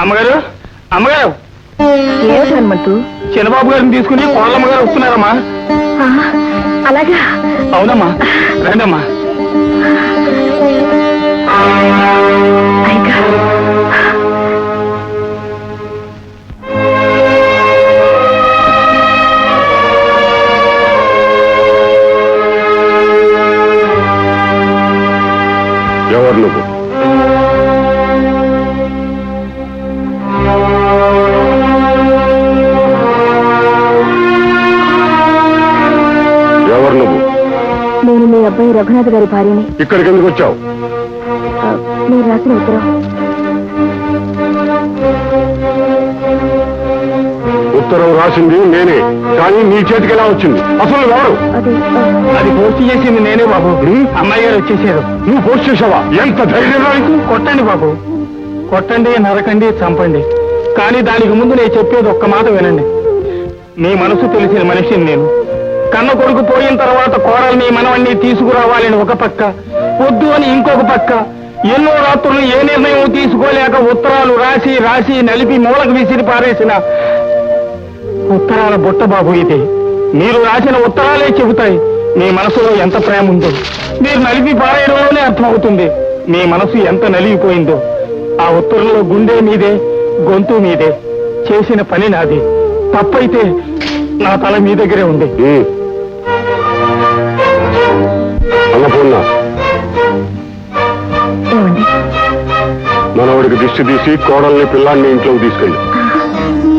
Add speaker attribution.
Speaker 1: అమ్మగారు అమ్మగారు
Speaker 2: ఏమిటి హనుమంతు?
Speaker 1: చిన్నబాబు గారిని తీసుకుని కోళ్ళమ్మ గారు వస్తున్నారమ్మా.
Speaker 2: అలాగా?
Speaker 1: అవునమ్మా, రండమ్మా.
Speaker 3: ఎవరు నువ్వు? ఎవరు నువ్వు?
Speaker 2: నేను మీ అబ్బాయి రఘునాథ్ గారి భార్యని.
Speaker 3: ఇక్కడికి ఎందుకు వచ్చావు?
Speaker 2: మీరు రాసిన ఉత్తరం.
Speaker 3: ఉత్తరం రాసింది నేనే, కానీ నీ చేతికి ఎలా వచ్చింది? అసలు ఎవరు?
Speaker 1: అది పోస్ట్ చేసింది నేనే బాబు. అమ్మాయి గారు వచ్చేసారు.
Speaker 3: నువ్వు పోస్ట్ చేసావా? ఎంత ధైర్యం నీకు?
Speaker 1: కొట్టండి బాబు, కొట్టండి, నరకండి, చంపండి, కానీ దానికి ముందు నేను చెప్పేది ఒక్క మాట వినండి. మీ మనసు తెలిసిన మనిషిని నేను. కన్న కొడుకు పోయిన తర్వాత కోడల్ని మనవన్ని తీసుకురావాలని ఒక పక్క, వద్దు అని ఇంకొక పక్క, ఎన్నో రాత్రులు ఏ నిర్ణయం తీసుకోలేక ఉత్తరాలు రాసి రాసి నలిపి మూలకు విసిరి పారేసిన ఉత్తరాల బుట్ట బాబు ఇది. మీరు రాసిన ఉత్తరాలే చెబుతాయి మీ మనసులో ఎంత ప్రేమ ఉందో. మీరు నలిపి పారేయడంలోనే అర్థమవుతుంది మీ మనసు ఎంత నలిగిపోయిందో. ఆ ఉత్తరంలో గుండె మీదే, గొంతు మీదే. చేసిన పని నాది. తప్పైతే నా తల మీ దగ్గరే ఉంది.
Speaker 3: అన్నపూర్ణ,
Speaker 2: ఏమండి?
Speaker 3: మనవడికి దిష్టి తీసి కోడల్ని పిల్లాన్ని ఇంట్లోకి తీసుకెళ్ళి.